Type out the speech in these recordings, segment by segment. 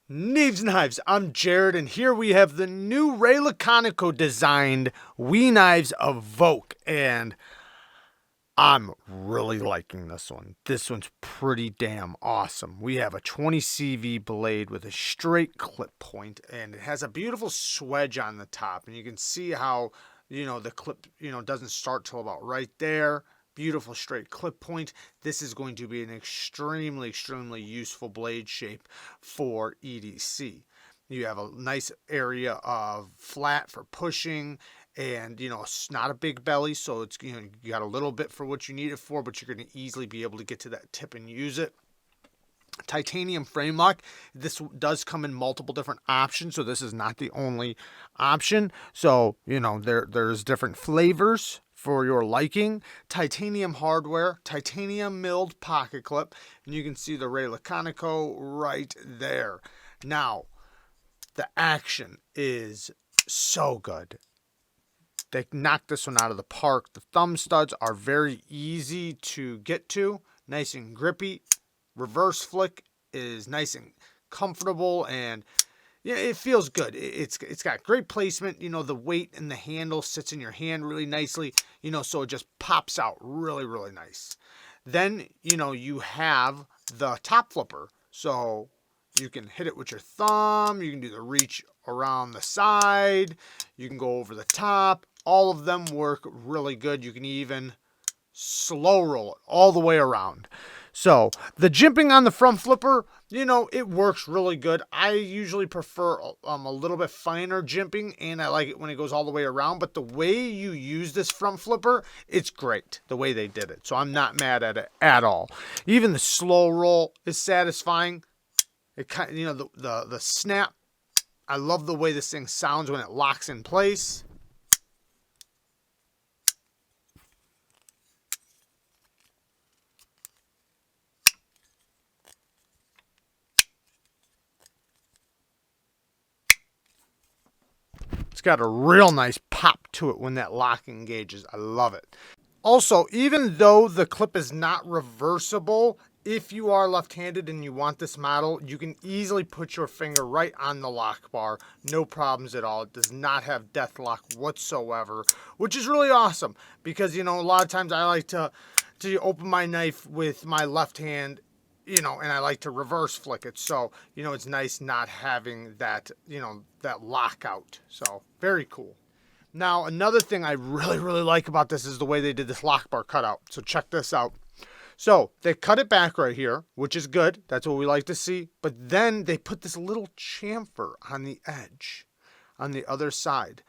Neeves Knives, I'm Jared, and here we have the new Laconico designed Wee Knives EVOKE, and I'm really liking this one. This one's pretty damn awesome. We have a 20 CV blade with a straight clip point, and it has a beautiful swedge on the top, and you can see how, the clip, doesn't start till about right there. Beautiful straight clip point. This is going to be an extremely useful blade shape for EDC. You have a nice area of flat for pushing, and it's not a big belly, so it's you got a little bit for what you need it for, but you're going to easily be able to get to that tip and use it. Titanium frame lock. This does come in multiple different options, so this is not the only option. So there's different flavors for your liking. Titanium hardware, titanium milled pocket clip, and you can see the Laconico right there. Now, the action is so good. They knocked this one out of the park. The thumb studs are very easy to get to, nice and grippy. Reverse flick is nice and comfortable, and it feels good. It's got great placement. The weight and the handle sits in your hand really nicely, so it just pops out really nice. Then, you have the top flipper. So you can hit it with your thumb. You can do the reach around the side. You can go over the top. All of them work really good. You can even slow roll it all the way around. So the jimping on the front flipper, it works really good. I usually prefer a little bit finer jimping, and I like it when it goes all the way around. But the way you use this front flipper, it's great the way they did it. So I'm not mad at it at all. Even the slow roll is satisfying. It kind the snap. I love the way this thing sounds when it locks in place. It's got a real nice pop to it when that lock engages. I love it. Also, even though the clip is not reversible, if you are left-handed and you want this model, you can easily put your finger right on the lock bar. No problems at all. It does not have death lock whatsoever, which is really awesome because, a lot of times I like to open my knife with my left hand, and I like to reverse flick it. So, it's nice not having that, that lockout. So, very cool. Now, another thing I really like about this is the way they did this lock bar cutout. So, check this out. So, they cut it back right here, which is good. That's what we like to see. But then they put this little chamfer on the edge, on the other side,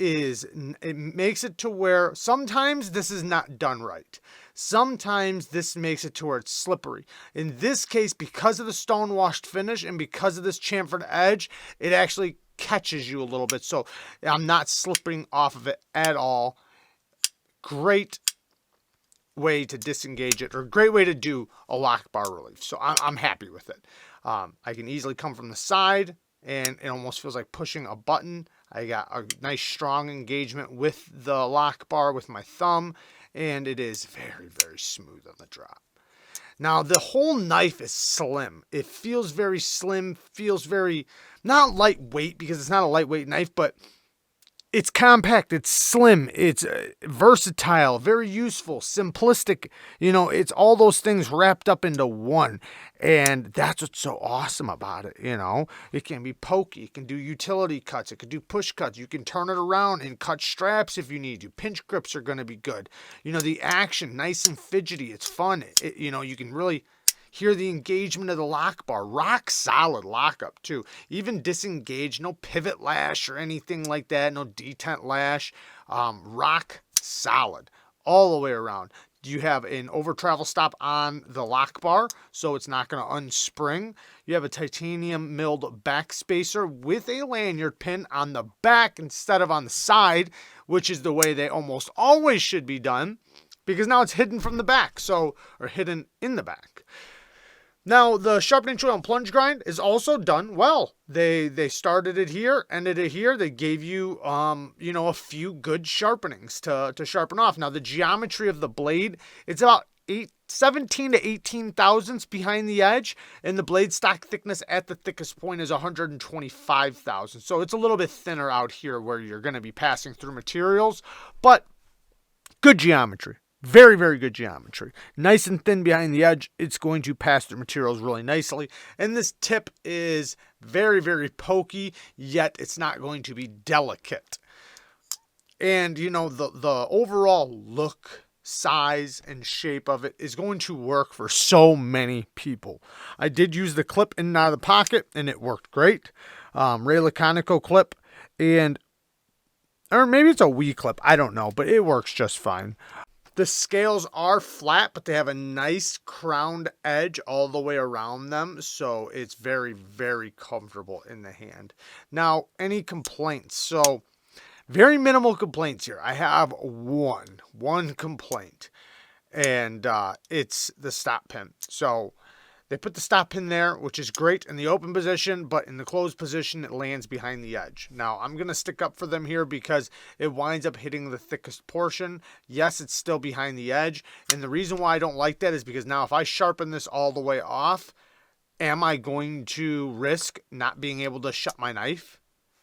it makes it to where sometimes this is not done right. Sometimes this makes it to where it's slippery. In this case, because of the stone washed finish and because of this chamfered edge, it actually catches you a little bit. So I'm not slipping off of it at all. Great way to disengage it, or great way to do a lock bar relief. So I'm happy with it. I can easily come from the side, and it almost feels like pushing a button. I got a nice strong engagement with the lock bar with my thumb, and it is very smooth on the drop. Now, the whole knife is slim. It feels very slim, feels very, not lightweight because it's not a lightweight knife, but it's compact, it's slim, it's versatile, very useful, simplistic. It's all those things wrapped up into one. And that's what's so awesome about it, It can be pokey, it can do utility cuts, it can do push cuts. You can turn it around and cut straps if you need to. Pinch grips are going to be good. The action, nice and fidgety, it's fun. You can really hear the engagement of the lock bar. Rock solid lockup too. Even disengaged, no pivot lash or anything like that. No detent lash. Rock solid all the way around. You have an over travel stop on the lock bar, so it's not going to unspring. You have a titanium milled back spacer with a lanyard pin on the back instead of on the side, which is the way they almost always should be done, because now it's hidden from the back, or hidden in the back. Now, the sharpening choil and plunge grind is also done well. They started it here, ended it here. They gave you, a few good sharpenings to sharpen off. Now, the geometry of the blade, it's about 17 to 18 thousandths behind the edge, and the blade stock thickness at the thickest point is 125 thousandths. So it's a little bit thinner out here where you're going to be passing through materials, but good geometry. Very, very good geometry. Nice and thin behind the edge. It's going to pass through materials really nicely. And this tip is very, very pokey, yet it's not going to be delicate. And, you know, the overall look, size, and shape of it is going to work for so many people. I did use the clip in and out of the pocket, and it worked great. Laconico clip, or maybe it's a Wii clip. I don't know, but it works just fine. The scales are flat, but they have a nice crowned edge all the way around them, so it's very, very comfortable in the hand. Now, any complaints? So, very minimal complaints here. I have one complaint, and it's the stop pin. So, they put the stop pin there, which is great in the open position, but in the closed position, it lands behind the edge. Now, I'm going to stick up for them here because it winds up hitting the thickest portion. Yes, it's still behind the edge, and the reason why I don't like that is because now if I sharpen this all the way off, am I going to risk not being able to shut my knife?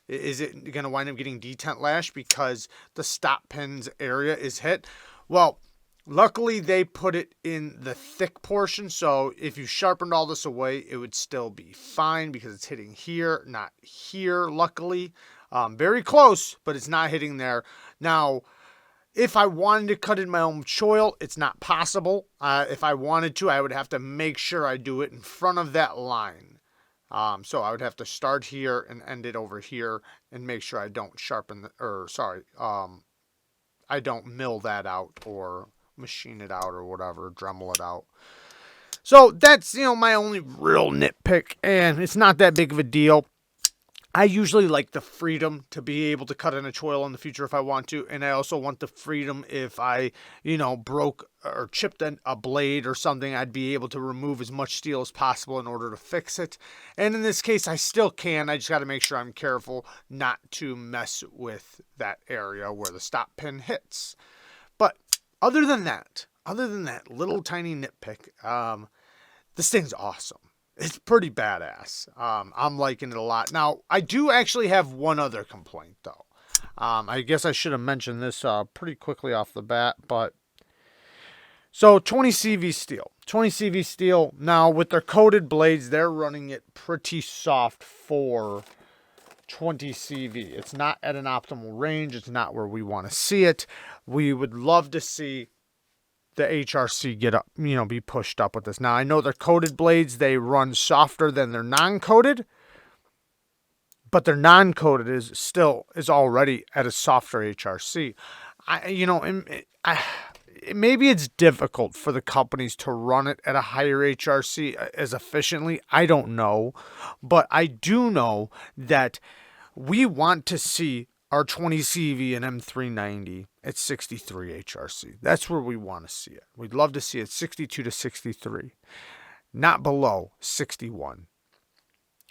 Is it going to wind up getting detent lash because the stop pin's area is hit? Well, luckily, they put it in the thick portion, so if you sharpened all this away, it would still be fine because it's hitting here, not here, luckily. Very close, but it's not hitting there. Now, if I wanted to cut in my own choil, it's not possible. If I wanted to, I would have to make sure I do it in front of that line. So I would have to start here and end it over here and make sure I don't I don't mill that out or machine it out or whatever, Dremel it out. So that's, my only real nitpick, and it's not that big of a deal. I usually like the freedom to be able to cut in a choil in the future if I want to, and I also want the freedom if I, broke or chipped a blade or something, I'd be able to remove as much steel as possible in order to fix it. And in this case, I still can. I just got to make sure I'm careful not to mess with that area where the stop pin hits. But other than that little tiny nitpick, this thing's awesome. It's pretty badass. I'm liking it a lot. Now, I do actually have one other complaint, though. I guess I should have mentioned this pretty quickly off the bat, but so 20 CV steel. 20 CV steel. Now, with their coated blades, they're running it pretty soft for 20 CV. It's not at an optimal range. It's not where we want to see it. We would love to see the HRC get up, be pushed up with this. Now, I know their coated blades, they run softer than their non-coated, but their non-coated is already at a softer HRC. Maybe it's difficult for the companies to run it at a higher HRC as efficiently. I don't know, but I do know that we want to see our 20 CV and M390 at 63 HRC. That's where we want to see it. We'd love to see it 62 to 63, not below 61.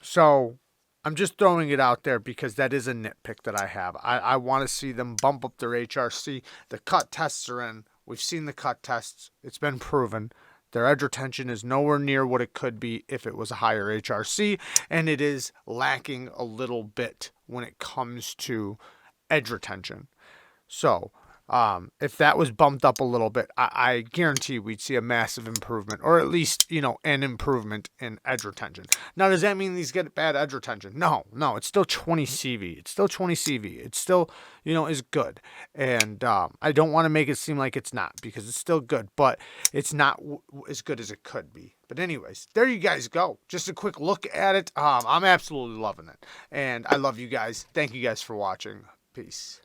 So I'm just throwing it out there because that is a nitpick that I have. I want to see them bump up their HRC. The cut tests are in. We've seen the cut tests. It's been proven. Their edge retention is nowhere near what it could be if it was a higher HRC, and it is lacking a little bit when it comes to edge retention. So, if that was bumped up a little bit, I guarantee we'd see a massive improvement, or at least, an improvement in edge retention. Now, does that mean these get bad edge retention? No, it's still 20 CV. It's still 20 CV. It's still, is good. And I don't want to make it seem like it's not, because it's still good, but it's not as good as it could be. But anyways, there you guys go. Just a quick look at it. I'm absolutely loving it. And I love you guys. Thank you guys for watching. Peace.